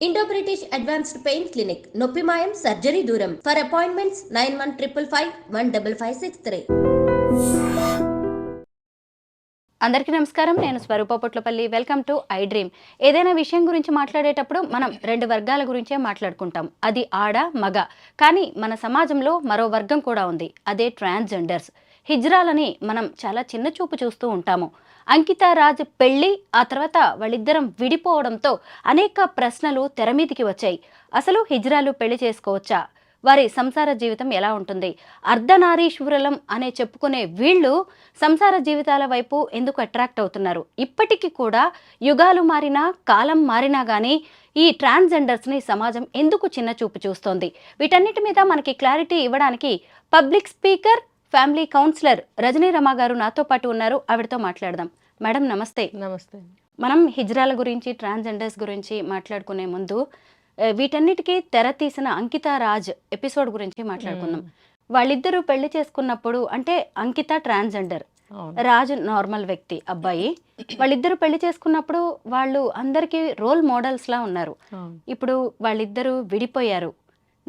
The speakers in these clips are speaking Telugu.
Indo British advanced pain clinic నొప్పి మాయం సర్జరీ దూరం ఫర్ అపాయింట్మెంట్స్ 9155515563. అందరికీ నమస్కారం. నేను Swaroopa Potlapalli. Welcome to I Dream. ఏదైనా విషయం గురించి మాట్లాడేటప్పుడు మనం రెండు వర్గాల గురించే మాట్లాడుకుంటాం, అది ఆడ మగ. కానీ మన సమాజంలో మరో వర్గం కూడా ఉంది, అదే ట్రాన్స్జెండర్స్. హిజ్రాలని మనం చాలా చిన్న చూపు చూస్తూ ఉంటాము. అంకిత రాజ్ పెళ్లి, ఆ తర్వాత వాళ్ళిద్దరం విడిపోవడంతో అనేక ప్రశ్నలు తెరమీదికి వచ్చాయి. అసలు హిజ్రాలు పెళ్లి చేసుకోవచ్చా? వారి సంసార జీవితం ఎలా ఉంటుంది? అర్ధనారీశ్వరులం అనే చెప్పుకునే వీళ్ళు సంసార జీవితాల వైపు ఎందుకు అట్రాక్ట్ అవుతున్నారు? ఇప్పటికీ కూడా యుగాలు మారినా కాలం మారినా కానీ ఈ ట్రాన్స్జెండర్స్ని సమాజం ఎందుకు చిన్న చూపు చూస్తోంది? వీటన్నిటి మీద మనకి క్లారిటీ ఇవ్వడానికి public speaker, family counsellor Rajani Rama గారు నాతో పాటు ఉన్నారు. ఆవిడతో మాట్లాడదాం. మేడం నమస్తే. నమస్తే. మనం హిజ్రాల గురించి, ట్రాన్స్జెండర్స్ గురించి మాట్లాడుకునే ముందు వీటన్నిటికీ తెర తీసిన అంకిత రాజ్ ఎపిసోడ్ గురించి మాట్లాడుకుందాం. వాళ్ళిద్దరూ పెళ్లి చేసుకున్నప్పుడు, అంటే అంకిత ట్రాన్స్జెండర్, రాజు నార్మల్ వ్యక్తి, అబ్బాయి. వాళ్ళిద్దరూ పెళ్లి చేసుకున్నప్పుడు వాళ్ళు అందరికీ రోల్ మోడల్స్ లా ఉన్నారు. ఇప్పుడు వాళ్ళిద్దరూ విడిపోయారు.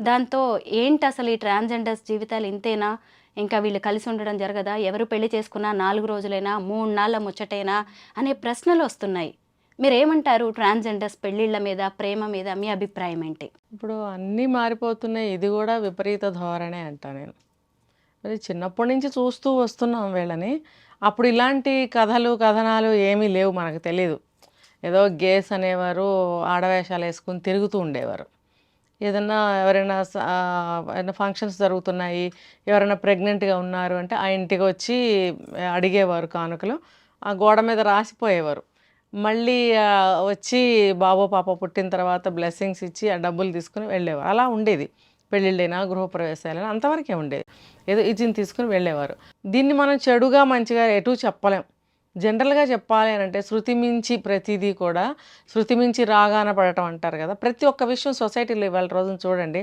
దాంతో ఏంటి అసలు ఈ ట్రాన్స్జెండర్స్ జీవితాలు ఇంతేనా? ఇంకా వీళ్ళు కలిసి ఉండడం జరగదా? ఎవరు పెళ్లి చేసుకున్నా 4 రోజులైనా 3 నాళ్ళ ముచ్చటైనా అనే ప్రశ్నలు వస్తున్నాయి. మీరేమంటారు? ట్రాన్స్జెండర్స్ పెళ్లిళ్ళ మీద, ప్రేమ మీద మీ అభిప్రాయం ఏంటి? ఇప్పుడు అన్నీ మారిపోతున్నాయి, ఇది కూడా విపరీత ధోరణే అంటా నేను. మరి చిన్నప్పటి నుంచి చూస్తూ వస్తున్నాం వీళ్ళని. అప్పుడు ఇలాంటి కథనాలు ఏమీ లేవు, మనకు తెలియదు. ఏదో గేస్ అనేవారు, ఆడవేషాలు వేసుకుని తిరుగుతూ ఉండేవారు. ఏదన్నా ఎవరైనా ఫంక్షన్స్ జరుగుతున్నాయి, ఎవరైనా ప్రెగ్నెంట్గా ఉన్నారు అంటే ఆ ఇంటికి వచ్చి అడిగేవారు కానుకలు, ఆ గోడ మీద రాసిపోయేవారు. మళ్ళీ వచ్చి బాబో పాప పుట్టిన తర్వాత బ్లెస్సింగ్స్ ఇచ్చి ఆ డబ్బులు తీసుకుని వెళ్ళేవారు. అలా ఉండేది. పెళ్ళిళ్ళైనా గృహప్రవేశాలైనా అంతవరకే ఉండేది. ఏదో ఇచ్చిని తీసుకుని వెళ్ళేవారు. దీన్ని మనం చెడుగా మంచిగా ఎటు చెప్పలేం. జనరల్గా చెప్పాలి అని అంటే శృతి మించి ప్రతిదీ కూడా శృతి మించి రాగాన పడటం అంటారు కదా. ప్రతి ఒక్క విషయం సొసైటీలో ఇవాళ రోజున చూడండి,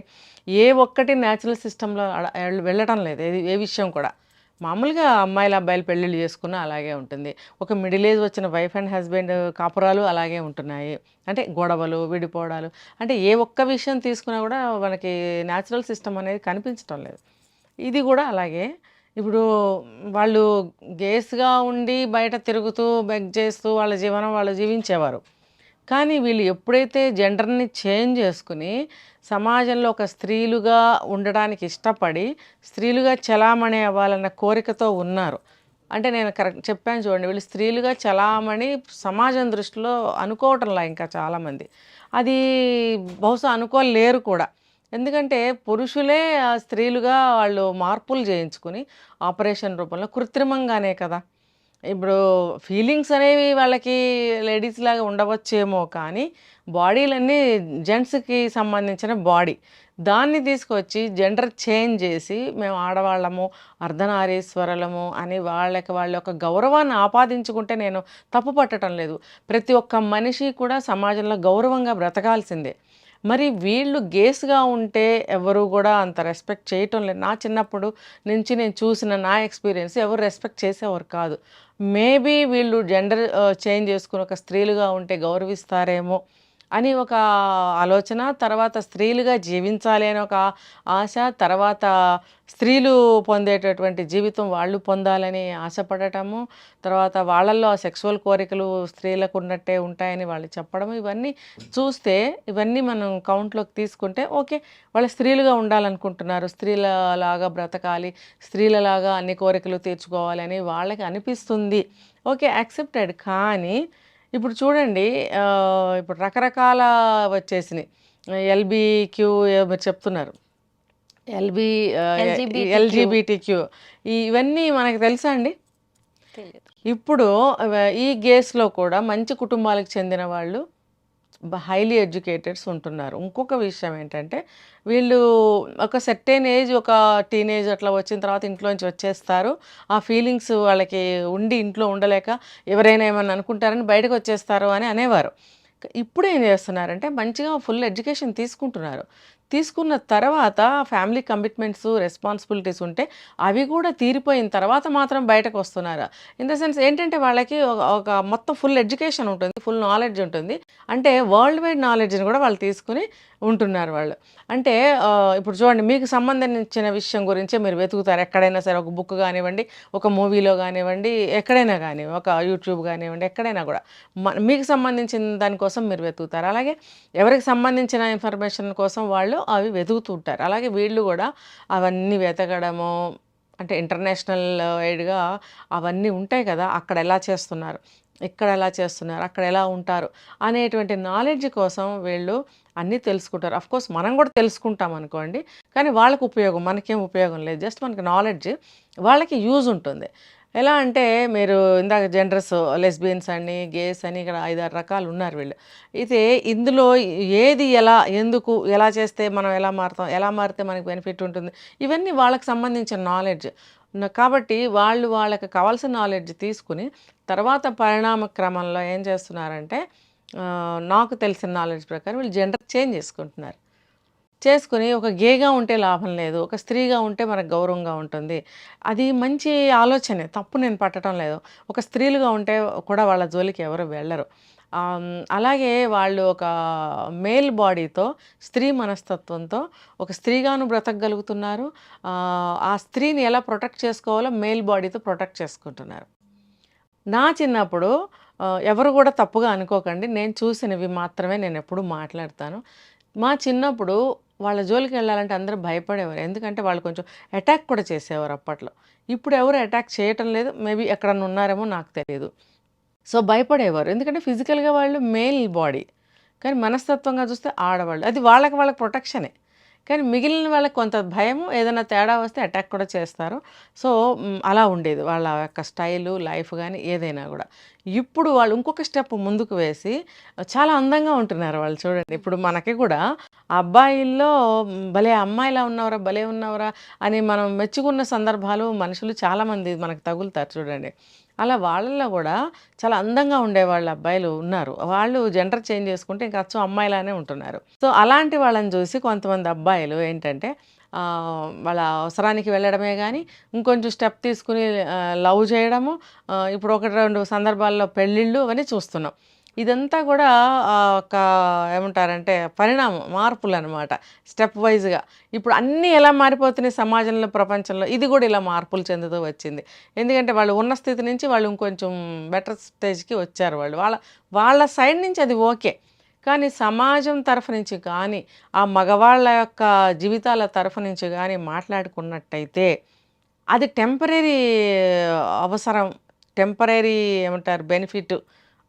ఏ ఒక్కటి న్యాచురల్ సిస్టంలో వెళ్ళటం లేదు. ఏ విషయం కూడా మామూలుగా అమ్మాయిలు అబ్బాయిలు పెళ్ళిళ్ళు చేసుకున్నా అలాగే ఉంటుంది. ఒక మిడిల్ ఏజ్ వచ్చిన వైఫ్ అండ్ హస్బెండ్ కాపురాలు అలాగే ఉంటున్నాయి. అంటే గొడవలు, విడిపోవడాలు, అంటే ఏ ఒక్క విషయం తీసుకున్నా కూడా మనకి న్యాచురల్ సిస్టమ్ అనేది కనిపించడం లేదు. ఇది కూడా అలాగే. ఇప్పుడు వాళ్ళు గేస్గా ఉండి బయట తిరుగుతూ బెగ్ చేస్తూ వాళ్ళ జీవనం వాళ్ళు జీవించేవారు. కానీ వీళ్ళు ఎప్పుడైతే జెండర్ని చేంజ్ చేసుకుని సమాజంలో ఒక స్త్రీలుగా ఉండడానికి ఇష్టపడి స్త్రీలుగా చలామణి అవ్వాలన్న కోరికతో ఉన్నారు. అంటే నేను కరెక్ట్ చెప్పాను చూడండి, వీళ్ళు స్త్రీలుగా చలామణి సమాజం దృష్టిలో అనుకోవటంలా ఇంకా చాలామంది. అది బహుశా అనుకోలేరు కూడా. ఎందుకంటే పురుషులే స్త్రీలుగా వాళ్ళు మార్పులు చేయించుకుని ఆపరేషన్ రూపంలో కృత్రిమంగానే కదా. ఇప్పుడు ఫీలింగ్స్ అనేవి వాళ్ళకి లేడీస్ లాగా ఉండవచ్చేమో, కానీ బాడీలన్నీ జెంట్స్కి సంబంధించిన బాడీ, దాన్ని తీసుకొచ్చి జెండర్ చేంజ్ చేసి మేము ఆడవాళ్ళము, అర్ధనారీశ్వరలము అని వాళ్ళ యొక్క గౌరవాన్ని ఆపాదించుకుంటే నేను తప్పు పట్టడం లేదు. ప్రతి ఒక్క మనిషి కూడా సమాజంలో గౌరవంగా బ్రతకాల్సిందే. మరి వీళ్ళు గేస్గా ఉంటే ఎవరు కూడా అంత రెస్పెక్ట్ చేయటం లేదు. నా చిన్నప్పుడు నుంచి నేను చూసిన నా ఎక్స్పీరియన్స్, ఎవరు రెస్పెక్ట్ చేసేవారు కాదు. మేబీ వీళ్ళు జెండర్ చేంజ్ చేసుకుని ఒక స్త్రీలుగా ఉంటే గౌరవిస్తారేమో అని ఒక ఆలోచన, తర్వాత స్త్రీలుగా జీవించాలి అని ఒక ఆశ, తర్వాత స్త్రీలు పొందేటటువంటి జీవితం వాళ్ళు పొందాలని ఆశపడటము, తర్వాత వాళ్ళల్లో ఆ సెక్సువల్ కోరికలు స్త్రీలకు ఉన్నట్టే ఉంటాయని వాళ్ళు చెప్పడము, ఇవన్నీ చూస్తే ఇవన్నీ మనం కౌంట్లోకి తీసుకుంటే ఓకే, వాళ్ళు స్త్రీలుగా ఉండాలనుకుంటున్నారు, స్త్రీలలాగా బ్రతకాలి, స్త్రీలలాగా అన్ని కోరికలు తీర్చుకోవాలని వాళ్ళకి అనిపిస్తుంది, ఓకే యాక్సెప్టెడ్. కానీ ఇప్పుడు చూడండి, ఇప్పుడు రకరకాల వచ్చేసినాయి. ఎల్బిక్యూ మీరు చెప్తున్నారు, ఎల్జీబీటీక్యూ, ఇవన్నీ మనకు తెలుసా అండి? ఇప్పుడు ఈ గేస్లో కూడా మంచి కుటుంబాలకు చెందిన వాళ్ళు, హైలీ ఎడ్యుకేటెడ్స్ ఉంటున్నారు. ఇంకొక విషయం ఏంటంటే, వీళ్ళు ఒక సెర్టైన్ ఏజ్, ఒక టీనేజ్ అట్లా వచ్చిన తర్వాత ఇంట్లోంచి వచ్చేస్తారు. ఆ ఫీలింగ్స్ వాళ్ళకి ఉండి ఇంట్లో ఉండలేక ఎవరైనా ఏమన్నా అనుకుంటారని బయటకు వచ్చేస్తారు అని అనేవారు. ఇప్పుడు ఏం చేస్తున్నారంటే మంచిగా ఫుల్ ఎడ్యుకేషన్ తీసుకుంటున్నారు. తీసుకున్న తర్వాత ఫ్యామిలీ కమిట్మెంట్స్, రెస్పాన్సిబిలిటీస్ ఉంటే అవి కూడా తీరిపోయిన తర్వాత మాత్రం బయటకు వస్తున్నారు. ఇన్ ద సెన్స్ ఏంటంటే వాళ్ళకి ఒక మొత్తం ఫుల్ ఎడ్యుకేషన్ ఉంటుంది, ఫుల్ నాలెడ్జ్ ఉంటుంది. అంటే వరల్డ్ వైడ్ నాలెడ్జ్ని కూడా వాళ్ళు తీసుకుని ఉంటున్నారు వాళ్ళు. అంటే ఇప్పుడు చూడండి, మీకు సంబంధించిన విషయం గురించే మీరు వెతుకుతారు ఎక్కడైనా సరే. ఒక బుక్ కానివ్వండి, ఒక మూవీలో కానివ్వండి, ఎక్కడైనా కానీ, ఒక యూట్యూబ్ కానివ్వండి, ఎక్కడైనా కూడా మీకు సంబంధించిన దానికోసం మీరు వెతుకుతారు. అలాగే ఎవరికి సంబంధించిన ఇన్ఫర్మేషన్ కోసం వాళ్ళు అవి వెతుకుతుంటారు. అలాగే వీళ్ళు కూడా అవన్నీ వెతకడము, అంటే ఇంటర్నేషనల్ వైడ్గా అవన్నీ ఉంటాయి కదా, అక్కడ ఎలా చేస్తున్నారు, ఇక్కడ ఎలా చేస్తున్నారు, అక్కడ ఎలా ఉంటారు అనేటువంటి నాలెడ్జ్ కోసం వీళ్ళు అన్నీ తెలుసుకుంటారు. అఫ్కోర్స్ మనం కూడా తెలుసుకుంటాం అనుకోండి, కానీ వాళ్ళకు ఉపయోగం, మనకేం ఉపయోగం లేదు. జస్ట్ మనకి నాలెడ్జ్, వాళ్ళకి యూజ్ ఉంటుంది. ఎలా అంటే మీరు ఇందాక జెండర్స్, లెస్బియన్స్ అని, గేస్ అని, ఇక్కడ 5-6 రకాలు ఉన్నారు వీళ్ళు. అయితే ఇందులో ఏది ఎలా, ఎందుకు, ఎలా చేస్తే మనం ఎలా మారుతాం, ఎలా మారితే మనకి బెనిఫిట్ ఉంటుంది, ఇవన్నీ వాళ్ళకి సంబంధించిన నాలెడ్జ్. కాబట్టి వాళ్ళకి కావాల్సిన నాలెడ్జ్ తీసుకుని తర్వాత పరిణామ క్రమంలో ఏం చేస్తున్నారంటే, నాకు తెలిసిన నాలెడ్జ్ ప్రకారం వీళ్ళు జెండర్ చేంజ్ చేసుకుని ఒక గేగా ఉంటే లాభం లేదు, ఒక స్త్రీగా ఉంటే మనకు గౌరవంగా ఉంటుంది. అది మంచి ఆలోచనే, తప్పు నేను పట్టడం లేదు. ఒక స్త్రీలుగా ఉంటే కూడా వాళ్ళ జోలికి ఎవరు వెళ్ళరు. అలాగే వాళ్ళు ఒక మేల్ బాడీతో, స్త్రీ మనస్తత్వంతో ఒక స్త్రీగాను బ్రతకగలుగుతున్నారు. ఆ స్త్రీని ఎలా ప్రొటెక్ట్ చేసుకోవాలో మేల్ బాడీతో ప్రొటెక్ట్ చేసుకుంటున్నారు. నా చిన్నప్పుడు ఎవరు కూడా తప్పుగా అనుకోకండి, నేను చూసినవి మాత్రమే నేను ఎప్పుడు మాట్లాడతాను. మా చిన్నప్పుడు వాళ్ళ జోలికి వెళ్ళాలంటే అందరూ భయపడేవారు. ఎందుకంటే వాళ్ళు కొంచెం అటాక్ కూడా చేసేవారు అప్పట్లో. ఇప్పుడు ఎవరు అటాక్ చేయటం లేదు. మేబీ ఎక్కడన్నా ఉన్నారేమో నాకు తెలియదు. సో భయపడేవారు, ఎందుకంటే ఫిజికల్గా వాళ్ళు మేల్ బాడీ, కానీ మనస్తత్వంగా చూస్తే ఆడవాళ్ళు. అది వాళ్ళకి ప్రొటెక్షనే. కానీ మిగిలిన వాళ్ళకి కొంత భయము, ఏదైనా తేడా వస్తే అటాక్ కూడా చేస్తారు. సో అలా ఉండేది వాళ్ళ యొక్క స్టైలు, లైఫ్ కానీ ఏదైనా కూడా. ఇప్పుడు వాళ్ళు ఇంకొక స్టెప్ ముందుకు వేసి చాలా అందంగా ఉంటున్నారు వాళ్ళు. చూడండి, ఇప్పుడు మనకి కూడా అబ్బాయిల్లో భలే అమ్మాయిలా ఉన్నవరా, భలే ఉన్నవరా అని మనం మెచ్చుకున్న సందర్భాలు, మనుషులు చాలామంది మనకు తగులుతారు చూడండి. అలా వాళ్ళల్లో కూడా చాలా అందంగా ఉండేవాళ్ళ అబ్బాయిలు ఉన్నారు. వాళ్ళు జెండర్ చేంజ్ చేసుకుంటే ఇంకా అచ్చం అమ్మాయిలానే ఉంటున్నారు. సో అలాంటి వాళ్ళని చూసి కొంతమంది అబ్బాయిలు ఏంటంటే వాళ్ళ అవసరానికి వెళ్ళడమే కానీ ఇంకొంచెం స్టెప్ తీసుకుని లవ్ చేయడము, ఇప్పుడు 1-2 సందర్భాల్లో పెళ్ళిళ్ళు అవన్నీ చూస్తున్నాం. ఇదంతా కూడా ఒక ఏమంటారంటే పరిణామం, మార్పులు అనమాట, స్టెప్ వైజ్గా. ఇప్పుడు అన్నీ ఎలా మారిపోతున్నాయి సమాజంలో, ప్రపంచంలో, ఇది కూడా ఇలా మార్పులు చెందుతూ వచ్చింది. ఎందుకంటే వాళ్ళు ఉన్న స్థితి నుంచి వాళ్ళు ఇంకొంచెం బెటర్ స్టేజ్కి వచ్చారు. వాళ్ళ సైడ్ నుంచి అది ఓకే, కానీ సమాజం తరఫు నుంచి కానీ, ఆ మగవాళ్ళ యొక్క జీవితాల తరఫు నుంచి కానీ మాట్లాడుకున్నట్టయితే అది టెంపరీ అవసరం, టెంపరీ ఏమంటారు బెనిఫిట్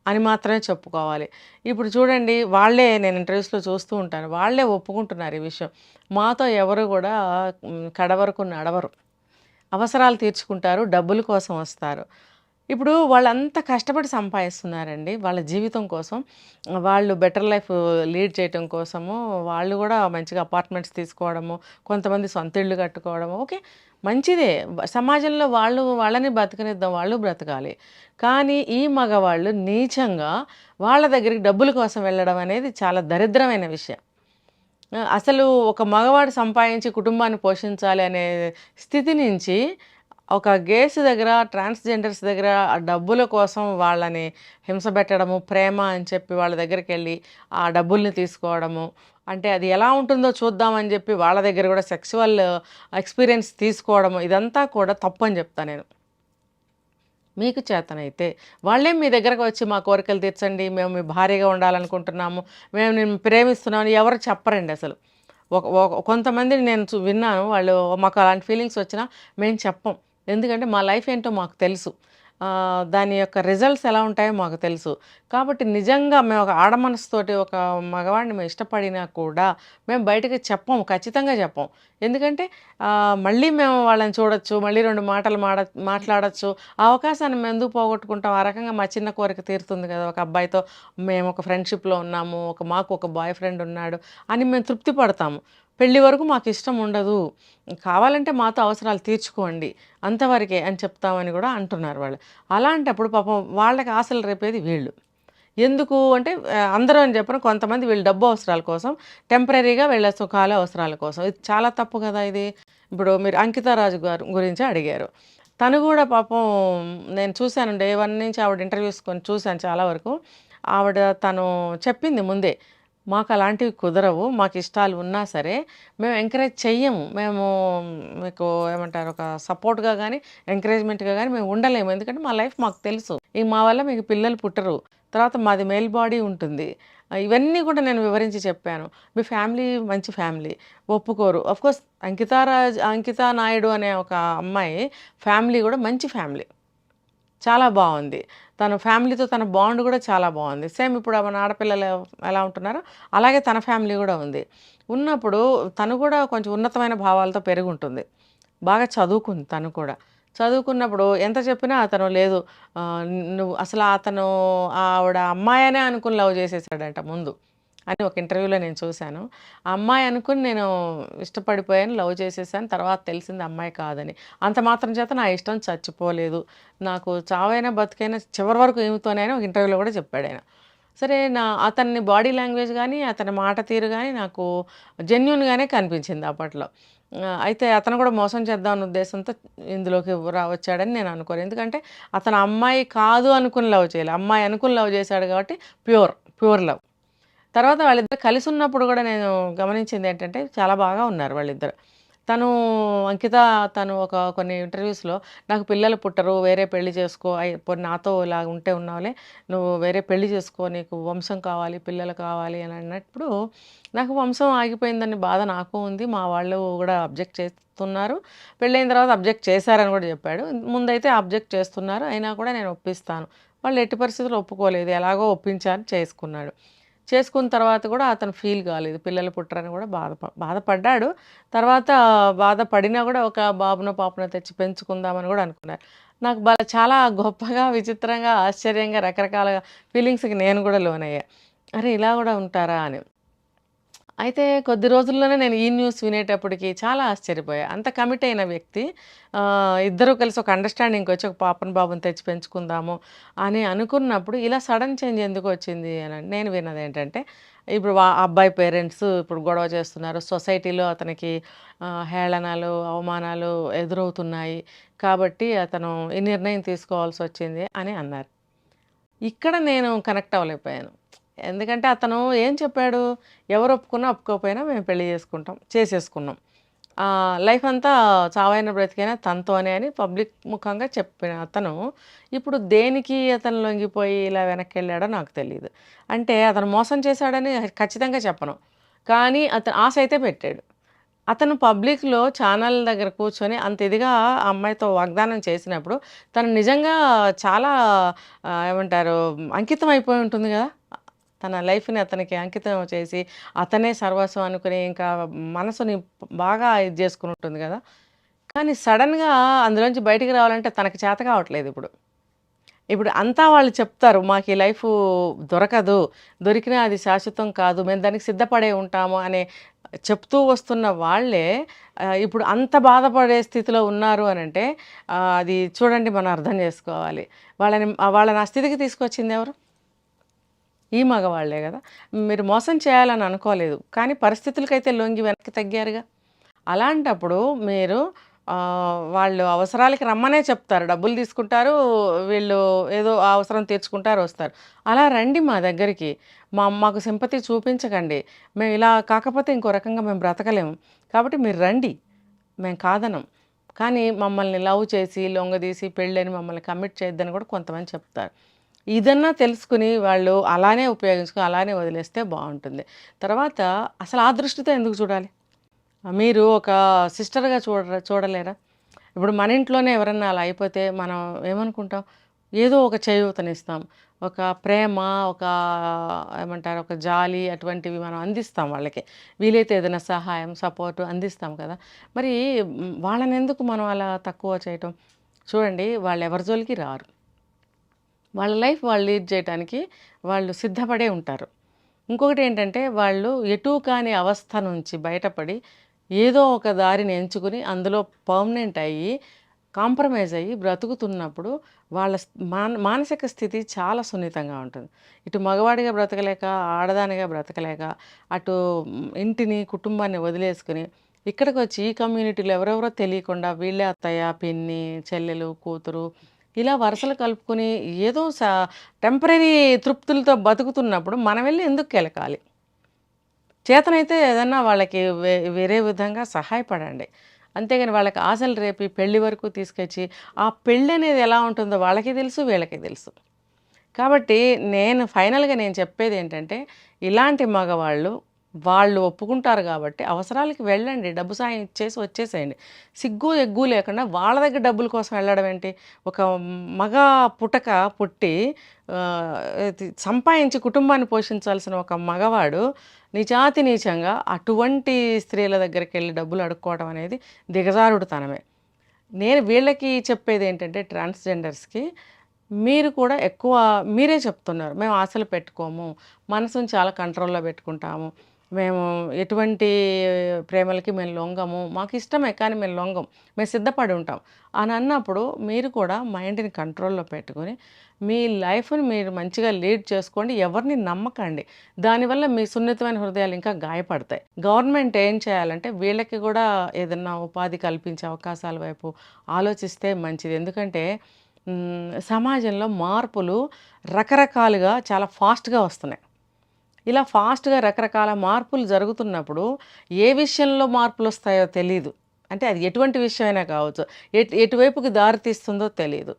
అని మాత్రమే చెప్పుకోవాలి. ఇప్పుడు చూడండి, వాళ్ళే, నేను ఇంటర్వ్యూస్లో చూస్తూ ఉంటాను, వాళ్ళే ఒప్పుకుంటున్నారు ఈ విషయం. మాతో ఎవరు కూడా కడవరకు నడవరు, అవసరాలు తీర్చుకుంటారు, డబ్బుల కోసం వస్తారు. ఇప్పుడు వాళ్ళంతా కష్టపడి సంపాదిస్తున్నారండి వాళ్ళ జీవితం కోసం, వాళ్ళు బెటర్ లైఫ్ లీడ్ చేయటం కోసము. వాళ్ళు కూడా మంచిగా అపార్ట్మెంట్స్ తీసుకోవడము, కొంతమంది సొంత ఇళ్ళు కట్టుకోవడము, ఓకే మంచిదే. సమాజంలో వాళ్ళని బతకనిద్దాం, వాళ్ళు బ్రతకాలి. కానీ ఈ మగవాళ్ళు నీచంగా వాళ్ళ దగ్గరికి డబ్బుల కోసం వెళ్ళడం అనేది చాలా దరిద్రమైన విషయం. అసలు ఒక మగవాడు సంపాదించి కుటుంబాన్ని పోషించాలి అనే స్థితి నుంచి ఒక గేస్ దగ్గర, ట్రాన్స్జెండర్స్ దగ్గర డబ్బుల కోసం వాళ్ళని హింసపెట్టడము, ప్రేమ అని చెప్పి వాళ్ళ దగ్గరికి వెళ్ళి ఆ డబ్బుల్ని తీసుకోవడము, అంటే అది ఎలా ఉంటుందో చూద్దామని చెప్పి వాళ్ళ దగ్గర కూడా సెక్సువల్ ఎక్స్పీరియన్స్ తీసుకోవడము, ఇదంతా కూడా తప్పు అని చెప్తాను నేను. మీకు చేతనైతే వాళ్ళే మీ దగ్గరకు వచ్చి మా కోరికలు తీర్చండి, మేము మీ భార్యగా ఉండాలనుకుంటున్నాము, మేము నేను ప్రేమిస్తున్నామని ఎవరు చెప్పరండి అసలు. కొంతమందిని నేను విన్నాను, వాళ్ళు మాకు అలాంటి ఫీలింగ్స్ వచ్చినా మేము చెప్పం, ఎందుకంటే మా లైఫ్ ఏంటో మాకు తెలుసు, దాని యొక్క రిజల్ట్స్ ఎలా ఉంటాయో మాకు తెలుసు. కాబట్టి నిజంగా మేము ఒక ఆడ మనసుతోటి ఒక మగవాడిని మేము ఇష్టపడినా కూడా మేము బయటకు చెప్పము, ఖచ్చితంగా చెప్పం. ఎందుకంటే మళ్ళీ మేము వాళ్ళని చూడొచ్చు, మళ్ళీ 2 మాటలు మాట్లాడచ్చు, ఆ అవకాశాన్ని మేము ఎందుకు పోగొట్టుకుంటాం. ఆ రకంగా మా చిన్న కోరిక తీరుతుంది కదా, ఒక అబ్బాయితో మేము ఒక ఫ్రెండ్షిప్లో ఉన్నాము, మాకు ఒక బాయ్ ఫ్రెండ్ ఉన్నాడు అని మేము తృప్తి పడతాము. పెళ్ళి వరకు మాకు ఇష్టం ఉండదు, కావాలంటే మాతో అవసరాలు తీర్చుకోండి అంతవరకే అని చెప్తామని కూడా అంటున్నారు వాళ్ళు. అలాంటప్పుడు పాపం వాళ్ళకి ఆశలు రేపేది వీళ్ళు. ఎందుకు అంటే అందరూ అని చెప్పను, కొంతమంది వీళ్ళ డబ్బు అవసరాల కోసం, టెంపరరీగా వీళ్ళ సుఖాలు అవసరాల కోసం. ఇది చాలా తప్పు కదా ఇది. ఇప్పుడు మీరు అంకితా రాజు గారు గురించి అడిగారు. తను కూడా పాపం నేను చూశాను డే 1 నుంచి ఆవిడ ఇంటర్వ్యూస్ కొన్ని చూశాను చాలా వరకు. తను చెప్పింది ముందే, మాకు అలాంటివి కుదరవు, మాకు ఇష్టాలు ఉన్నా సరే మేము ఎంకరేజ్ చెయ్యము, మేము మీకు ఏమంటారు ఒక సపోర్ట్గా కానీ ఎంకరేజ్మెంట్గా కానీ మేము ఉండలేము, ఎందుకంటే మా లైఫ్ మాకు తెలుసు, మా వల్ల మీకు పిల్లలు పుట్టరు, తర్వాత మాది మేల్ బాడీ ఉంటుంది. ఇవన్నీ కూడా నేను వివరించి చెప్పాను. మీ ఫ్యామిలీ మంచి ఫ్యామిలీ, ఒప్పుకోరు. కోర్స్ అంకితా నాయుడు అనే ఒక అమ్మాయి ఫ్యామిలీ కూడా మంచి ఫ్యామిలీ, చాలా బాగుంది. తన ఫ్యామిలీతో తన బాండ్ కూడా చాలా బాగుంది. సేమ్ ఇప్పుడు మన ఆడపిల్లలు ఎలా ఉంటున్నారో అలాగే తన ఫ్యామిలీ కూడా ఉంది. ఉన్నప్పుడు తను కూడా కొంచెం ఉన్నతమైన భావాలతో పెరిగి ఉంటుంది, బాగా చదువుకుంది. తను కూడా చదువుకున్నప్పుడు ఎంత చెప్పినా అతను లేదు, నువ్వు అసలు ఆవిడ అమ్మాయనే అనుకుని లవ్ చేసేసాడంట ముందు అని ఒక ఇంటర్వ్యూలో నేను చూశాను. ఆ అమ్మాయి అనుకుని నేను ఇష్టపడిపోయాను, లవ్ చేసేసాను, తర్వాత తెలిసింది అమ్మాయి కాదని. అంత మాత్రం చేత నా ఇష్టం చచ్చిపోలేదు, నాకు చావైనా బతికైనా చివరి వరకు ఏమితోనైనా ఒక ఇంటర్వ్యూలో కూడా చెప్పాడు ఆయన. సరే, అతన్ని బాడీ లాంగ్వేజ్ కానీ అతని మాట తీరు కానీ నాకు జెన్యున్గానే కనిపించింది అప్పట్లో. అయితే అతను కూడా మోసం చేద్దామన్న ఉద్దేశంతో ఇందులోకి వచ్చాడని నేను అనుకోను. ఎందుకంటే అతను అమ్మాయి కాదు అనుకుని లవ్ చేయాలి, అమ్మాయి అనుకుని లవ్ చేశాడు కాబట్టి ప్యూర్ లవ్. తర్వాత వాళ్ళిద్దరు కలిసి ఉన్నప్పుడు కూడా నేను గమనించింది ఏంటంటే చాలా బాగా ఉన్నారు వాళ్ళిద్దరు. తను కొన్ని ఇంటర్వ్యూస్లో నాకు పిల్లలు పుట్టరు, వేరే పెళ్లి చేసుకో, నాతో ఇలా ఉంటే ఉన్నావులే, నువ్వు వేరే పెళ్లి చేసుకో, నీకు వంశం కావాలి, పిల్లలు కావాలి అని అన్నప్పుడు నాకు వంశం ఆగిపోయిందని బాధ నాకు ఉంది. మా వాళ్ళు కూడా అబ్జెక్ట్ చేస్తున్నారు, పెళ్ళైన తర్వాత అబ్జెక్ట్ చేశారని కూడా చెప్పాడు. ముందైతే అబ్జెక్ట్ చేస్తున్నారు, అయినా కూడా నేను ఒప్పిస్తాను. వాళ్ళు ఎట్టి పరిస్థితుల్లో ఒప్పుకోలేదు, ఎలాగో ఒప్పించాను, చేసుకున్నాడు. చేసుకున్న తర్వాత కూడా అతను ఫీల్ కాలేదు, పిల్లలు పుట్టరని కూడా బాధపడ్డాడు. తర్వాత బాధపడినా కూడా ఒక బాబునో పాపనో తెచ్చి పెంచుకుందామని కూడా అనుకున్నారు. నాకు చాలా గొప్పగా, విచిత్రంగా, ఆశ్చర్యంగా, రకరకాల ఫీలింగ్స్కి నేను కూడా లోనయ్యా. అరే ఇలా కూడా ఉంటారా అని. అయితే కొద్ది రోజుల్లోనే నేను ఈ న్యూస్ వినేటప్పటికి చాలా ఆశ్చర్యపోయా. అంత కమిట్ అయిన వ్యక్తి ఇద్దరూ కలిసి ఒక అండర్స్టాండింగ్కి వచ్చి ఒక పాపను బాబుని తెచ్చి పెంచుకుందాము అని అనుకున్నప్పుడు ఇలా సడన్ చేంజ్ ఎందుకు వచ్చింది అని నేను విన్నది ఏంటంటే, ఇప్పుడు అబ్బాయి పేరెంట్స్ ఇప్పుడు గొడవ చేస్తున్నారు, సొసైటీలో అతనికి హేళనలు, అవమానాలు ఎదురవుతున్నాయి, కాబట్టి అతను ఈ నిర్ణయం తీసుకోవాల్సి వచ్చింది అని అన్నారు. ఇక్కడ నేను కనెక్ట్ అవ్వలేకపోయాను. ఎందుకంటే అతను ఏం చెప్పాడు, ఎవరు ఒప్పుకున్నా ఒప్పుకోకపోయినా మేము పెళ్లి చేసేసుకున్నాం, లైఫ్ అంతా చావైన బ్రతికైనా తనతోనే అని పబ్లిక్ ముఖంగా చెప్పిన అతను ఇప్పుడు దేనికి అతను లొంగిపోయి ఇలా వెనక్కి వెళ్ళాడో నాకు తెలియదు. అంటే అతను మోసం చేశాడని ఖచ్చితంగా చెప్పను, కానీ అతను ఆశ అయితే పెట్టాడు. అతను పబ్లిక్లో ఛానల్ దగ్గర కూర్చొని అంత ఇదిగా అమ్మాయితో వాగ్దానం చేసినప్పుడు తను నిజంగా చాలా ఏమంటారు అంకితం అయిపోయి ఉంటుంది కదా, తన లైఫ్ని అతనికి అంకితం చేసి అతనే సర్వస్వం అనుకుని ఇంకా మనసుని బాగా ఇది చేసుకుని ఉంటుంది కదా. కానీ సడన్గా అందులోంచి బయటికి రావాలంటే తనకి చేత కావట్లేదు. ఇప్పుడు అంతా వాళ్ళు చెప్తారు, మాకు ఈ లైఫ్ దొరకదు, దొరికినా అది శాశ్వతం కాదు, మేము దానికి సిద్ధపడే ఉంటాము అనే చెప్తూ వస్తున్న వాళ్ళే ఇప్పుడు అంత బాధపడే స్థితిలో ఉన్నారు అని అంటే అది చూడండి, మనం అర్థం చేసుకోవాలి. వాళ్ళని ఆ స్థితికి తీసుకొచ్చింది ఎవరు? ఈ మగవాళ్లే కదా. మీరు మోసం చేయాలని అనుకోలేదు, కానీ పరిస్థితులకైతే లొంగి వెనక్కి తగ్గారుగా. అలాంటప్పుడు మీరు వాళ్ళు అవసరాలకి రమ్మనే చెప్తారు, డబ్బులు తీసుకుంటారు, వీళ్ళు ఏదో అవసరం తీర్చుకుంటారు, వస్తారు. అలా రండి మా దగ్గరికి, మాకు సింపతి చూపించకండి, మేము ఇలా కాకపోతే ఇంకో రకంగా మేము బ్రతకలేము, కాబట్టి మీరు రండి, మేము కాదనం. కానీ మమ్మల్ని లవ్ చేసి లొంగదీసి పెళ్ళని మమ్మల్ని కమిట్ చేయొద్దని కూడా కొంతమంది చెప్తారు. ఇదన్నా తెలుసుకుని వాళ్ళు అలానే ఉపయోగించుకుని అలానే వదిలేస్తే బాగుంటుంది. తర్వాత అసలు ఆ దృష్టితో ఎందుకు చూడాలి? మీరు ఒక సిస్టర్గా చూడలేరా? ఇప్పుడు మన ఇంట్లోనే ఎవరన్నా అలా అయిపోతే మనం ఏమనుకుంటాం? ఏదో ఒక చేయూతనిస్తాం, ఒక ప్రేమ, ఒక ఏమంటారు, ఒక జాలి, అటువంటివి మనం అందిస్తాం వాళ్ళకి. వీలైతే ఏదైనా సహాయం, సపోర్టు అందిస్తాం కదా. మరి వాళ్ళని ఎందుకు మనం అలా తక్కువ చేయటం? చూడండి, వాళ్ళు ఎవరి జోలికి రారు, వాళ్ళ లైఫ్ వాళ్ళు లీడ్ చేయడానికి వాళ్ళు సిద్ధపడే ఉంటారు. ఇంకొకటి ఏంటంటే, వాళ్ళు ఎటూ కాని అవస్థ నుంచి బయటపడి ఏదో ఒక దారిని ఎంచుకుని అందులో పర్మనెంట్ అయ్యి కాంప్రమైజ్ అయ్యి బ్రతుకుతున్నప్పుడు వాళ్ళ మానసిక స్థితి చాలా సున్నితంగా ఉంటుంది. ఇటు మగవాడిగా బ్రతకలేక, ఆడదానిగా బ్రతకలేక, అటు ఇంటిని కుటుంబాన్ని వదిలేసుకుని ఇక్కడికి వచ్చి ఈ కమ్యూనిటీలో ఎవరెవరో తెలియకుండా వీళ్ళే అత్తయ్య, పిన్ని, చెల్లెలు, కూతురు ఇలా వరుసలు కలుపుకొని ఏదో టెంపరీ తృప్తులతో బతుకుతున్నప్పుడు మనం వెళ్ళి ఎందుకు కెలకాలి? చేతనైతే ఏదన్నా వాళ్ళకి వేరే విధంగా సహాయపడండి. అంతేగాని వాళ్ళకి ఆశలు రేపి పెళ్లి వరకు తీసుకొచ్చి ఆ పెళ్ళి అనేది ఎలా ఉంటుందో వాళ్ళకి తెలుసు, వీళ్ళకి తెలుసు. కాబట్టి ఫైనల్గా నేను చెప్పేది ఏంటంటే, ఇలాంటి మగవాళ్ళు వాళ్ళు ఒప్పుకుంటారు కాబట్టి అవసరాలకి వెళ్ళండి, డబ్బు సాయం ఇచ్చేసి వచ్చేసేయండి. సిగ్గు ఎగ్గు లేకుండా వాళ్ళ దగ్గర డబ్బుల కోసం వెళ్ళడం ఏంటి? ఒక మగ పుట్టి సంపాదించి కుటుంబాన్ని పోషించాల్సిన ఒక మగవాడు నీచాతి నీచంగా అటువంటి స్త్రీల దగ్గరికి వెళ్ళి డబ్బులు అడుక్కోవడం అనేది దిగజారుడుతనమే. నేను వీళ్ళకి చెప్పేది ఏంటంటే, ట్రాన్స్జెండర్స్కి మీరు కూడా ఎక్కువ మీరే చెప్తున్నారు, మేము ఆశలు పెట్టుకోము, మనసుని చాలా కంట్రోల్లో పెట్టుకుంటాము, మేము ఎటువంటి ప్రేమలకి మేము లొంగము, మాకు ఇష్టమే కానీ మేము లొంగం, మేము సిద్ధపడి ఉంటాం అని అన్నప్పుడు మీరు కూడా మైండ్ని కంట్రోల్లో పెట్టుకొని మీ లైఫ్ని మీరు మంచిగా లీడ్ చేసుకోండి. ఎవరిని నమ్మకండి, దానివల్ల మీ సున్నితమైన హృదయాలు ఇంకా గాయపడతాయి. గవర్నమెంట్ ఏం చేయాలంటే వీళ్ళకి కూడా ఏదన్నా ఉపాధి కల్పించే అవకాశాల వైపు ఆలోచిస్తే మంచిది. ఎందుకంటే సమాజంలో మార్పులు రకరకాలుగా చాలా ఫాస్ట్గా వస్తున్నాయి. ఇలా ఫాస్ట్గా రకరకాల మార్పులు జరుగుతున్నప్పుడు ఏ విషయంలో మార్పులు వస్తాయో తెలీదు. అంటే అది ఎటువంటి విషయమైనా కావచ్చు, ఎటువైపుకి దారితీస్తుందో తెలియదు.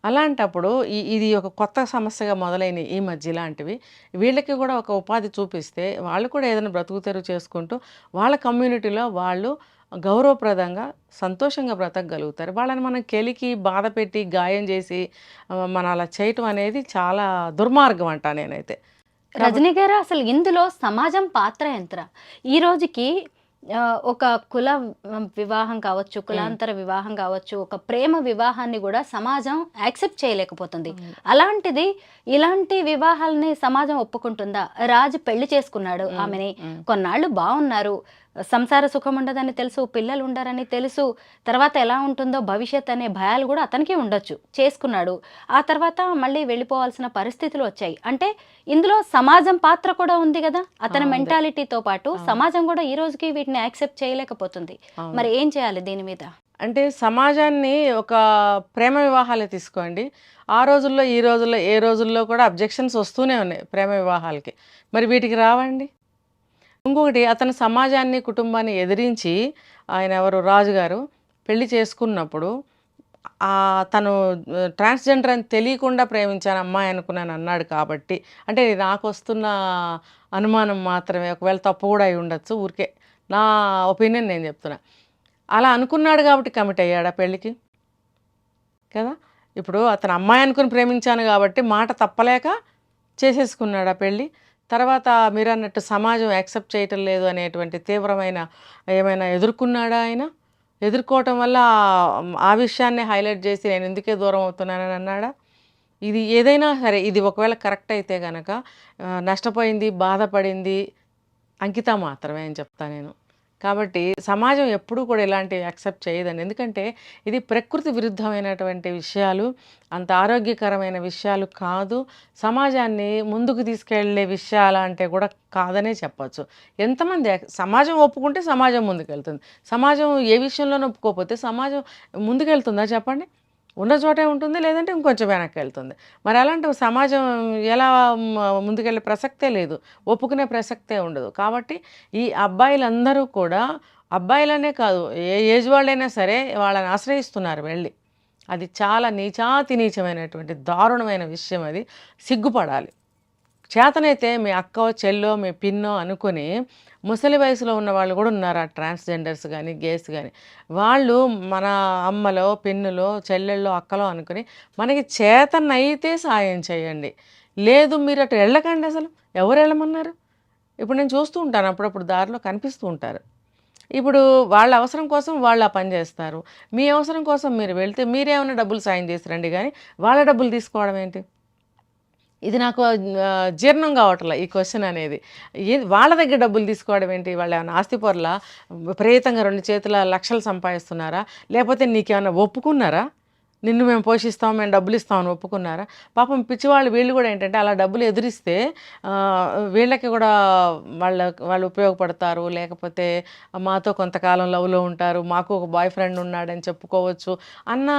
అలాంటప్పుడు ఇది ఒక కొత్త సమస్యగా మొదలైన ఈ మధ్య ఇలాంటివి వీళ్ళకి కూడా ఒక ఉపాధి చూపిస్తే వాళ్ళు కూడా ఏదైనా బ్రతుకు తెరువు చేసుకుంటూ వాళ్ళ కమ్యూనిటీలో వాళ్ళు గౌరవప్రదంగా సంతోషంగా బ్రతకగలుగుతారు. వాళ్ళని మనం కెలికి బాధ పెట్టి గాయం చేసి మనం అలా చేయటం అనేది చాలా దుర్మార్గం అంట నేనైతే. రజనీ గారు, అసలు ఇందులో సమాజం పాత్ర ఎంత? ఈ రోజుకి ఒక కుల వివాహం కావచ్చు, కులాంతర వివాహం కావచ్చు, ఒక ప్రేమ వివాహాన్ని కూడా సమాజం యాక్సెప్ట్ చేయలేకపోతుంది. అలాంటిది ఇలాంటి వివాహాలని సమాజం ఒప్పుకుంటుందా? రాజు పెళ్లి చేసుకున్నాడు ఆమెని, కొన్నాళ్ళు బాగున్నారు, సంసార సుఖం ఉండదని తెలుసు, పిల్లలు ఉండరని తెలుసు, తర్వాత ఎలా ఉంటుందో భవిష్యత్ అనే భయాలు కూడా అతనికి ఉండొచ్చు, చేసుకున్నాడు. ఆ తర్వాత మళ్ళీ వెళ్ళిపోవాల్సిన పరిస్థితులు వచ్చాయి. అంటే ఇందులో సమాజం పాత్ర కూడా ఉంది కదా, అతని మెంటాలిటీతో పాటు సమాజం కూడా ఈ రోజుకి వీటిని యాక్సెప్ట్ చేయలేకపోతుంది. మరి ఏం చేయాలి దీని మీద? అంటే సమాజాన్ని ఒక ప్రేమ వివాహాలు తీసుకోండి, ఆ రోజుల్లో ఈ రోజుల్లో ఏ రోజుల్లో కూడా అబ్జెక్షన్స్ వస్తూనే ఉన్నాయి ప్రేమ వివాహాలకి. మరి వీటికి రావండి. ఇంకొకటి, అతను సమాజాన్ని కుటుంబాన్ని ఎదిరించి ఆయన ఎవరు రాజుగారు పెళ్లి చేసుకున్నప్పుడు తను ట్రాన్స్జెండర్ అని తెలియకుండా ప్రేమించాను అమ్మాయి అనుకున్నాను అన్నాడు. కాబట్టి అంటే నాకు వస్తున్న అనుమానం మాత్రమే, ఒకవేళ తప్పు కూడా అయి ఉండొచ్చు, ఊరికే నా ఒపీనియన్ నేను చెప్తున్నా. అలా అనుకున్నాడు కాబట్టి కమిట్ అయ్యాడా పెళ్ళికి కదా? ఇప్పుడు అతను అమ్మాయి అనుకుని ప్రేమించాను కాబట్టి మాట తప్పలేక చేసేసుకున్నాడా పెళ్ళి? తర్వాత మీరు అన్నట్టు సమాజం యాక్సెప్ట్ చేయటం లేదు అనేటువంటి తీవ్రమైన ఏమైనా ఎదుర్కొన్నాడా ఆయన? ఎదుర్కోవటం వల్ల ఆ విషయాన్ని హైలైట్ చేసి నేను ఎందుకే దూరం అవుతున్నానని అన్నాడా? ఇది ఏదైనా సరే, ఇది ఒకవేళ కరెక్ట్ అయితే కనుక నష్టపోయింది, బాధపడింది అంకిత మాత్రమే అని చెప్తాను నేను. కాబట్టి సమాజం ఎప్పుడూ కూడా ఇలాంటివి యాక్సెప్ట్ చేయదండి. ఎందుకంటే ఇది ప్రకృతి విరుద్ధమైనటువంటి విషయాలు, అంత ఆరోగ్యకరమైన విషయాలు కాదు, సమాజాన్ని ముందుకు తీసుకెళ్లే విషయాలు అంటే కూడా కాదనే చెప్పచ్చు. ఎంతమంది సమాజం ఒప్పుకుంటే సమాజం ముందుకెళ్తుంది, సమాజం ఏ విషయంలోనూ ఒప్పుకోకపోతే సమాజం ముందుకెళ్తుందా చెప్పండి? ఉన్న చోటే ఉంటుంది, లేదంటే ఇంకొంచెం వెనక్కి వెళ్తుంది. మరి అలాంటి సమాజం ఎలా ముందుకెళ్ళే ప్రసక్తే లేదు, ఒప్పుకునే ప్రసక్తే ఉండదు. కాబట్టి ఈ అబ్బాయిలందరూ కూడా, అబ్బాయిలనే కాదు ఏ ఏజ్ వాళ్ళైనా సరే వాళ్ళని ఆశ్రయిస్తున్నారు వెళ్ళి. అది చాలా నీచాతి నీచమైనటువంటి దారుణమైన విషయం. అది సిగ్గుపడాలి. చేతనైతే మీ అక్కో చెల్లో మీ పిన్నో అనుకుని ముసలి వయసులో ఉన్న వాళ్ళు కూడా ఉన్నారు, ఆ ట్రాన్స్జెండర్స్ కానీ గేస్ కానీ. వాళ్ళు మన అమ్మలో పిన్నులో చెల్లెళ్ళో అక్కలో అనుకుని మనకి చేతనైతే సాయం చేయండి. లేదు మీరు అటు వెళ్ళకండి. అసలు ఎవరు వెళ్ళమన్నారు? ఇప్పుడు నేను చూస్తూ ఉంటాను, అప్పుడప్పుడు దారిలో కనిపిస్తూ ఉంటారు. ఇప్పుడు వాళ్ళ అవసరం కోసం వాళ్ళు ఆ పని చేస్తారు, మీ అవసరం కోసం మీరు వెళ్తే మీరేమైనా డబ్బులు సాయం చేసి రండి, కానీ వాళ్ళ డబ్బులు తీసుకోవడం ఏంటి? ఇది నాకు జీర్ణం కావట్లే ఈ క్వశ్చన్ అనేది. వాళ్ళ దగ్గర డబ్బులు తీసుకోవడం ఏంటి? వాళ్ళు ఏమైనా ఆస్తిపరులా? విపరీతంగా 2 చేతుల లక్షలు సంపాదిస్తున్నారా? లేకపోతే నీకేమన్నా ఒప్పుకున్నారా? నిన్ను మేము పోషిస్తాం, మేము డబ్బులు ఇస్తామని ఒప్పుకున్నారా? పాపం పిచ్చివాళ్ళు వీళ్ళు కూడా ఏంటంటే అలా డబ్బులు ఎదురిస్తే వీళ్ళకి కూడా వాళ్ళు ఉపయోగపడతారు, లేకపోతే మాతో కొంతకాలం లవ్లో ఉంటారు, మాకు ఒక బాయ్ ఫ్రెండ్ ఉన్నాడని చెప్పుకోవచ్చు అన్న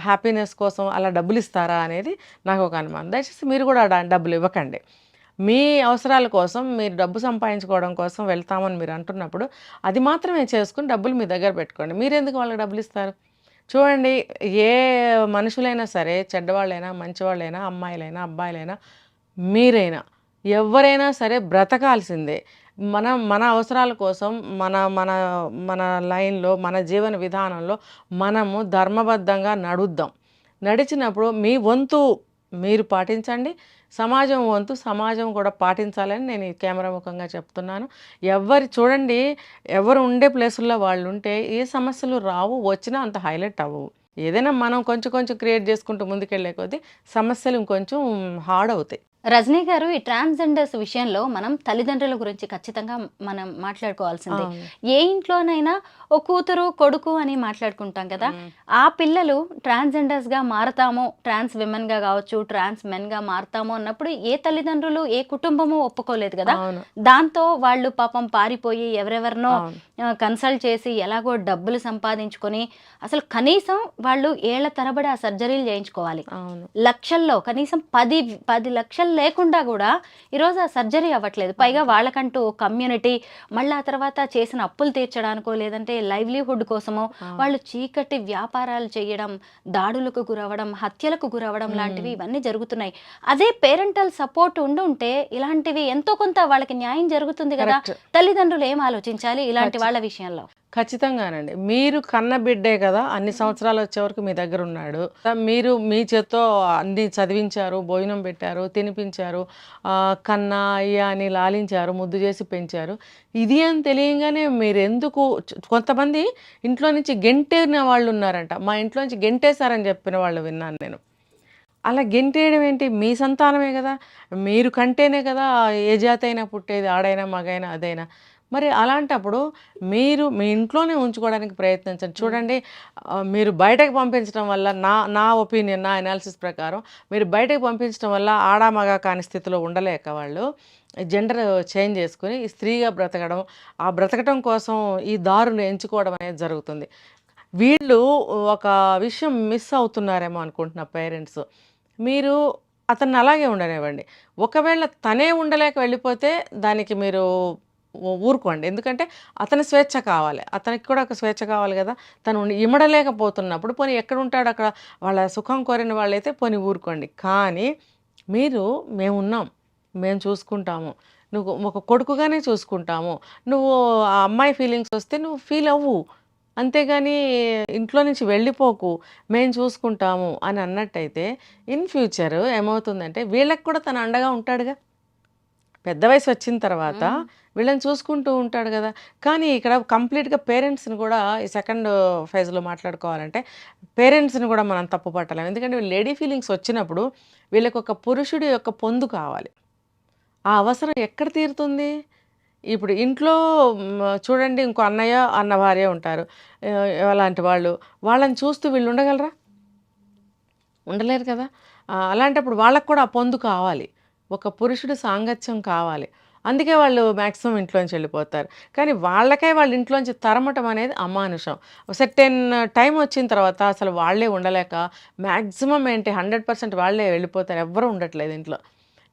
హ్యాపీనెస్ కోసం అలా డబ్బులు ఇస్తారా అనేది నాకు ఒక అనుమానం. దయచేసి మీరు కూడా డబ్బులు ఇవ్వకండి. మీ అవసరాల కోసం మీరు డబ్బు సంపాదించుకోవడం కోసం వెళ్తామని మీరు అంటున్నప్పుడు అది మాత్రమే చేసుకుని డబ్బులు మీ దగ్గర పెట్టుకోండి. మీరెందుకు వాళ్ళకి డబ్బులు ఇస్తారు? చూడండి, ఏ మనుషులైనా సరే, చెడ్డవాళ్ళైనా మంచివాళ్ళైనా, అమ్మాయిలైనా అబ్బాయిలైనా మీరైనా ఎవరైనా సరే బ్రతకాల్సిందే. మన అవసరాల కోసం మన మన మన లైన్లో, మన జీవన విధానంలో మనము ధర్మబద్ధంగా నడుద్దాం. నడిచినప్పుడు మీ వంతు మీరు పాటించండి, సమాజం వంతు సమాజం కూడా పాటించాలని నేను ఈ కెమెరా ముఖంగా చెప్తున్నాను. చూడండి, ఎవరు ఉండే ప్లేసుల్లో వాళ్ళు ఉంటే ఏ సమస్యలు రావు, వచ్చినా అంత హైలైట్ అవ్వవు. ఏదైనా మనం కొంచెం కొంచెం క్రియేట్ చేసుకుంటూ ముందుకెళ్ళే కొద్దీ సమస్యలు ఇంకొంచెం హార్డ్ అవుతాయి. రజనీ గారు, ఈ ట్రాన్స్జెండర్స్ విషయంలో మనం తల్లిదండ్రుల గురించి ఖచ్చితంగా మనం మాట్లాడుకోవాల్సిందే. ఏ ఇంట్లోనైనా ఓ కూతురు కొడుకు అని మాట్లాడుకుంటాం కదా, ఆ పిల్లలు ట్రాన్స్జెండర్స్గా మారతామో, ట్రాన్స్ విమెన్గా కావచ్చు, ట్రాన్స్ మెన్గా మారతామో అన్నప్పుడు ఏ తల్లిదండ్రులు ఏ కుటుంబము ఒప్పుకోలేదు కదా. దాంతో వాళ్ళు పాపం పారిపోయి ఎవరెవరినో కన్సల్ట్ చేసి ఎలాగో డబ్బులు సంపాదించుకొని అసలు కనీసం వాళ్ళు ఏళ్ల తరబడి ఆ సర్జరీలు చేయించుకోవాలి. లక్షల్లో కనీసం 10 లక్షలు లేకుండా కూడా ఈరోజు ఆ సర్జరీ అవ్వట్లేదు. పైగా వాళ్ళకంటూ కమ్యూనిటీ, మళ్ళీ ఆ తర్వాత చేసిన అప్పులు తీర్చడానికో లేదంటే లైవ్లీహుడ్ కోసమో వాళ్ళు చీకటి వ్యాపారాలు చేయడం, దాడులకు గురవడం, హత్యలకు గురవడం లాంటివి ఇవన్నీ జరుగుతున్నాయి. అదే పేరెంటల్ సపోర్ట్ ఉండుంటే ఇలాంటివి ఎంతో కొంత వాళ్ళకి న్యాయం జరుగుతుంది కదా. తల్లిదండ్రులు ఏం ఆలోచించాలి ఇలాంటి వాళ్ళ విషయంలో? ఖచ్చితంగానండి. మీరు కన్న బిడ్డే కదా, అన్ని సంవత్సరాలు వచ్చే వరకు మీ దగ్గర ఉన్నాడు. మీరు మీ చేత్తో అన్ని చదివించారు, భోజనం పెట్టారు, తినిపించారు, కన్నా అయ్యా అని లాలించారు, ముద్దు చేసి పెంచారు. ఇది అని తెలియగానే మీరు ఎందుకు? కొంతమంది ఇంట్లో నుంచి గెంటేసిన వాళ్ళు ఉన్నారంట. మా ఇంట్లో నుంచి గెంటేశారని చెప్పిన వాళ్ళు విన్నాను నేను. అలా గెంటేయడం ఏంటి? మీ సంతానమే కదా, మీరు కంటేనే కదా ఏ జాతి అయినా పుట్టేది, ఆడైనా మగైనా అదైనా. మరి అలాంటప్పుడు మీరు మీ ఇంట్లోనే ఉంచుకోవడానికి ప్రయత్నించండి. చూడండి, మీరు బయటకు పంపించడం వల్ల నా ఒపీనియన్, నా అనాలిసిస్ ప్రకారం మీరు బయటకు పంపించడం వల్ల ఆడ మగ కాని స్థితిలో ఉండలేక వాళ్ళు జెండర్ చేంజ్ చేసుకుని ఈ స్త్రీగా బ్రతకడం, ఆ బ్రతకడం కోసం ఈ దారులు ఎంచుకోవడం అనేది జరుగుతుంది. వీళ్ళు ఒక విషయం మిస్ అవుతున్నారేమో అనుకుంటున్నా పేరెంట్స్. మీరు అతన్ని అలాగే ఉండనివ్వండి. ఒకవేళ తనే ఉండలేక వెళ్ళిపోతే దానికి మీరు ఊరుకోండి. ఎందుకంటే అతని స్వేచ్ఛ కావాలి, అతనికి కూడా ఒక స్వేచ్ఛ కావాలి కదా. తను ఇమడలేకపోతున్నప్పుడు పోనీ ఎక్కడ ఉంటాడు అక్కడ వాళ్ళ సుఖం కోరిన వాళ్ళైతే పోనీ ఊరుకోండి. కానీ మేమున్నాం, మేము చూసుకుంటాము, నువ్వు ఒక కొడుకుగానే చూసుకుంటాము, నువ్వు ఆ అమ్మాయి ఫీలింగ్స్ వస్తే నువ్వు ఫీల్ అవ్వు, అంతేగాని ఇంట్లో నుంచి వెళ్ళిపోకు, మేము చూసుకుంటాము అని అన్నట్టయితే ఇన్ ఫ్యూచర్ ఏమవుతుందంటే వీళ్ళకి కూడా తను అండగా ఉంటాడుగా. పెద్ద వయసు వచ్చిన తర్వాత వీళ్ళని చూసుకుంటూ ఉంటాడు కదా. కానీ ఇక్కడ కంప్లీట్గా పేరెంట్స్ని కూడా ఈ సెకండ్ ఫేజ్లో మాట్లాడుకోవాలంటే పేరెంట్స్ని కూడా మనం తప్పు పట్టలేము. ఎందుకంటే లేడీ ఫీలింగ్స్ వచ్చినప్పుడు వీళ్ళకి ఒక పురుషుడి యొక్క పొందు కావాలి. ఆ అవసరం ఎక్కడ తీరుతుంది? ఇప్పుడు ఇంట్లో చూడండి, ఇంకో అన్నయ్య అన్న భార్య ఉంటారు, అలాంటి వాళ్ళని చూస్తూ వీళ్ళు ఉండగలరా? ఉండలేరు కదా. అలాంటప్పుడు వాళ్ళకు కూడా ఆ పొందు కావాలి, ఒక పురుషుడు సాంగత్యం కావాలి. అందుకే వాళ్ళు మ్యాక్సిమం ఇంట్లోంచి వెళ్ళిపోతారు. కానీ వాళ్ళకే వాళ్ళ ఇంట్లోంచి తరమటం అనేది అమానుషం. సెర్టెన్ టైం వచ్చిన తర్వాత అసలు వాళ్ళే ఉండలేక మ్యాక్సిమం 100% వాళ్ళే వెళ్ళిపోతారు, ఎవ్వరూ ఉండట్లేదు ఇంట్లో.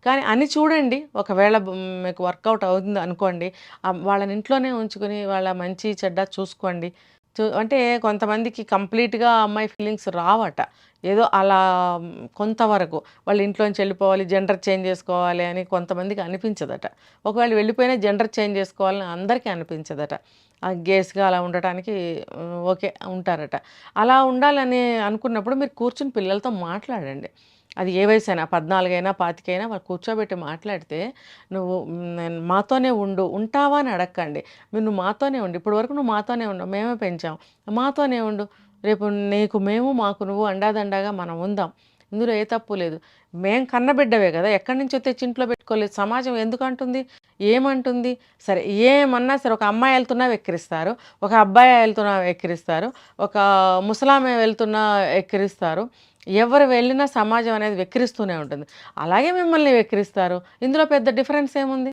కానీ అని చూడండి, ఒకవేళ మీకు వర్కౌట్ అవుతుంది అనుకోండి, వాళ్ళని ఇంట్లోనే ఉంచుకొని వాళ్ళ మంచి చెడ్డ చూసుకోండి. అంటే కొంతమందికి కంప్లీట్గా అమ్మాయి ఫీలింగ్స్ రావట, ఏదో అలా కొంతవరకు వాళ్ళ ఇంట్లోంచి వెళ్ళిపోవాలి, జెండర్ చేంజ్ చేసుకోవాలి అని కొంతమందికి అనిపించదట. ఒకవేళ వెళ్ళిపోయినా జెండర్ చేంజ్ చేసుకోవాలని అందరికీ అనిపించదట. గేస్గా అలా ఉండటానికి ఓకే ఉంటారట. అలా ఉండాలని అనుకున్నప్పుడు మీరు కూర్చుని పిల్లలతో మాట్లాడండి. అది ఏ వయసు అయినా, 14 అయినా 25 అయినా వాళ్ళు కూర్చోబెట్టి మాట్లాడితే, నువ్వు మాతోనే ఉంటావా అని అడగండి. నువ్వు మాతోనే ఉండు, ఇప్పటి వరకు నువ్వు మాతోనే ఉండవు, మేమే పెంచాం, మాతోనే ఉండు, రేపు నీకు మేము మాకు నువ్వు అండాదండాగా మనం ఉందాం. ఇందులో ఏ తప్పు లేదు. మేం కన్నబిడ్డవే కదా, ఎక్కడి నుంచో తెచ్చి ఇంట్లో పెట్టుకోలేదు. సమాజం ఎందుకు అంటుంది, ఏమంటుంది? సరే ఏమన్నా సరే, ఒక అమ్మాయి వెళ్తున్నా వెక్కిరిస్తారు, ఒక అబ్బాయి వెళ్తున్నా వెక్కిరిస్తారు, ఒక ముసలామె వెళ్తున్నా ఎక్కిరిస్తారు. ఎవరు వెళ్ళినా సమాజం అనేది వెక్కిరిస్తూనే ఉంటుంది. అలాగే మిమ్మల్ని వెక్కిరిస్తారు. ఇందులో పెద్ద డిఫరెన్స్ ఏముంది?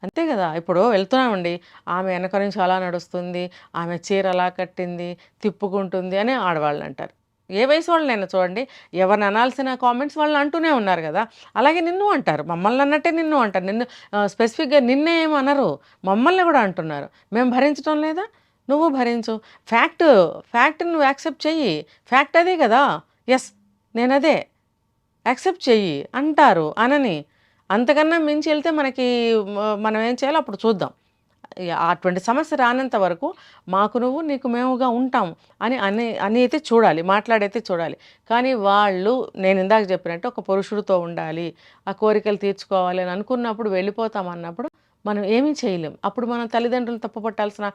అంతే కదా. ఇప్పుడు వెళ్తున్నామండి, ఆమె వెనక నుంచి అలా నడుస్తుంది, ఆమె చీర అలా కట్టింది, తిప్పుకుంటుంది అని ఆడవాళ్ళు అంటారు. ఏ వయసు వాళ్ళనైనా చూడండి, ఎవరిని అనాల్సిన కామెంట్స్ వాళ్ళని అంటూనే ఉన్నారు కదా. అలాగే నిన్ను అంటారు, మమ్మల్ని అన్నట్టే నిన్ను అంటారు. నిన్ను స్పెసిఫిక్గా నిన్నే ఏమి అనరు, మమ్మల్ని కూడా అంటున్నారు. మేము భరించడం లేదా, నువ్వు భరించు. ఫ్యాక్ట్ నువ్వు యాక్సెప్ట్ చెయ్యి. ఫ్యాక్ట్ అదే కదా. ఎస్, నేను అదే యాక్సెప్ట్ చెయ్యి అంటారు, అనని. అంతకన్నా మించి వెళ్తే మనకి మనం ఏం చేయాలో అప్పుడు చూద్దాం. అటువంటి సమస్య రానంత వరకు మాకు నువ్వు నీకు మేముగా ఉంటాం అని అయితే చూడాలి, మాట్లాడైతే చూడాలి. కానీ వాళ్ళు, నేను ఇందాక చెప్పినట్టు, ఒక పురుషుడితో ఉండాలి, ఆ కోరికలు తీర్చుకోవాలి అని అనుకున్నప్పుడు, వెళ్ళిపోతాం అన్నప్పుడు మనం ఏమీ చేయలేం. అప్పుడు మనం తల్లిదండ్రులు తప్పుపట్టాల్సిన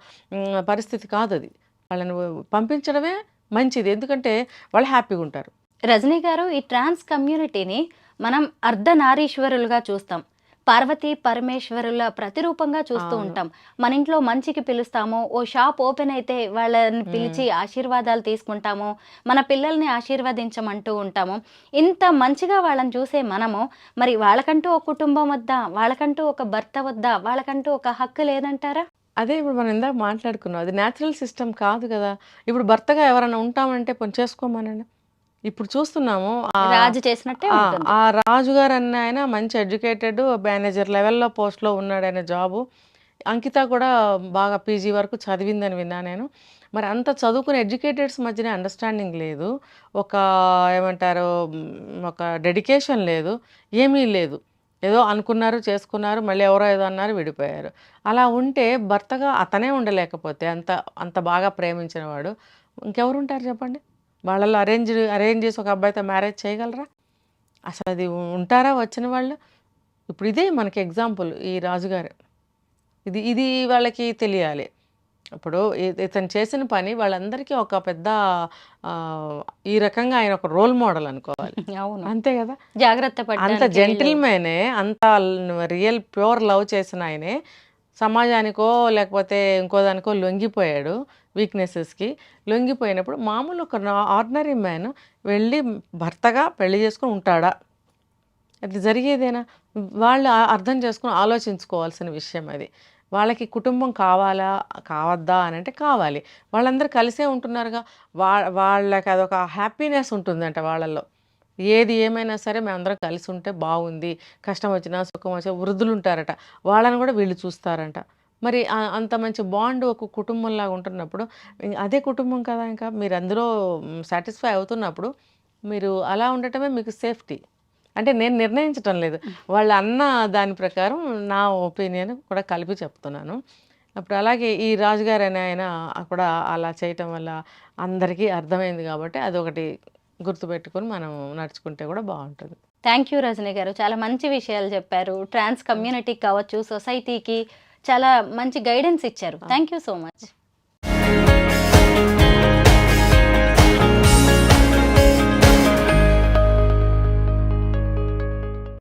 పరిస్థితి కాదు అది. వాళ్ళని పంపించడమే మంచిది, ఎందుకంటే వాళ్ళు హ్యాపీగా ఉంటారు. రజనీ గారు, ఈ ట్రాన్స్ కమ్యూనిటీని మనం అర్ధనారీశ్వరులుగా చూస్తాం, పార్వతీ పరమేశ్వరుల ప్రతిరూపంగా చూస్తూ ఉంటాం. మన ఇంట్లో మంచికి పిలుస్తాము, ఓ షాప్ ఓపెన్ అయితే వాళ్ళని పిలిచి ఆశీర్వాదాలు తీసుకుంటాము, మన పిల్లల్ని ఆశీర్వదించమంటూ ఉంటాము. ఇంత మంచిగా వాళ్ళని చూసే మనము, మరి వాళ్ళకంటూ ఒక కుటుంబం వద్దా, వాళ్ళకంటూ ఒక భర్త వద్దా, వాళ్ళకంటూ ఒక హక్కు లేదంటారా? అదే ఇప్పుడు మనం ఇందాక మాట్లాడుకున్నాం, అది న్యాచురల్ సిస్టమ్ కాదు కదా. ఇప్పుడు భర్తగా ఎవరైనా ఉంటామంటే పని చేసుకోమనండి. ఇప్పుడు చూస్తున్నాము, రాజు చేసినట్టే ఉంటుంది. ఆ రాజుగారు అన్న ఆయన మంచి ఎడ్యుకేటెడ్ మేనేజర్ లెవెల్లో పోస్ట్లో ఉన్నాడు, ఆయన జాబు. అంకిత కూడా బాగా పీజీ వరకు చదివిందని విన్నా నేను. మరి అంత చదువుకునే ఎడ్యుకేటెడ్స్ మధ్యనే అండర్స్టాండింగ్ లేదు, ఒక ఏమంటారు, ఒక డెడికేషన్ లేదు, ఏమీ లేదు. ఏదో అనుకున్నారు, చేసుకున్నారు, మళ్ళీ ఎవరో ఏదో అన్నారు, విడిపోయారు. అలా ఉంటే భర్తగా అతనే ఉండలేకపోతే, అంత బాగా ప్రేమించిన వాడు ఇంకెవరు ఉంటారు చెప్పండి? వాళ్ళల్లో అరేంజ్ చేసి ఒక అబ్బాయితో మ్యారేజ్ చేయగలరా? అసలు అది ఉంటారా వచ్చిన వాళ్ళు? ఇప్పుడు ఇదే మనకి ఎగ్జాంపుల్, ఈ రాజుగారు. ఇది వాళ్ళకి తెలియాలి. ఇప్పుడు ఇతను చేసిన పని వాళ్ళందరికీ ఒక పెద్ద ఈ రకంగా ఆయన ఒక రోల్ మోడల్ అనుకోవాలి. అవును, అంతే కదా. జాగ్రత్త అంత పడ్డానికి జెంటిల్మెనే, అంత రియల్ ప్యూర్ లవ్ చేసిన ఆయనే సమాజానికో లేకపోతే ఇంకో దానికో లొంగిపోయాడు, వీక్నెసెస్కి లొంగిపోయినప్పుడు మామూలు ఒక ఆర్డినరీ మ్యాన్ వెళ్ళి భర్తగా పెళ్లి చేసుకుని ఉంటాడా? అది జరిగేదేనా? వాళ్ళు అర్థం చేసుకుని ఆలోచించుకోవాల్సిన విషయం అది. వాళ్ళకి కుటుంబం కావాలా కావద్దా అని అంటే కావాలి. వాళ్ళందరూ కలిసే ఉంటున్నారుగా, వాళ్ళకి అదొక హ్యాపీనెస్ ఉంటుందంట వాళ్ళల్లో. ఏది ఏమైనా సరే మేమందరం కలిసి ఉంటే బాగుంది, కష్టం వచ్చినా సుఖం వచ్చినా వృద్ధులు ఉంటారట, వాళ్ళని కూడా వీళ్ళు చూస్తారంట. మరి అంత మంచి బాండ్ ఒక కుటుంబంలాగా ఉంటున్నప్పుడు, అదే కుటుంబం కదా. ఇంకా మీరు అందులో సాటిస్ఫై అవుతున్నప్పుడు మీరు అలా ఉండటమే మీకు సేఫ్టీ. అంటే నేను నిర్ణయించటం లేదు, వాళ్ళు అన్న దాని ప్రకారం నా ఒపీనియన్ కూడా కలిపి చెప్తున్నాను. అప్పుడు అలాగే ఈ రాజుగారు అనే ఆయన కూడా అలా చేయటం వల్ల అందరికీ అర్థమైంది కాబట్టి అదొకటి గుర్తుపెట్టుకొని మనం నడుచుకుంటే కూడా బాగుంటుంది. థ్యాంక్ యూ రజనీ గారు, చాలా మంచి విషయాలు చెప్పారు. ట్రాన్స్ కమ్యూనిటీకి కావచ్చు, సొసైటీకి చాలా మంచి గైడెన్స్ ఇచ్చారు. Thank you so much.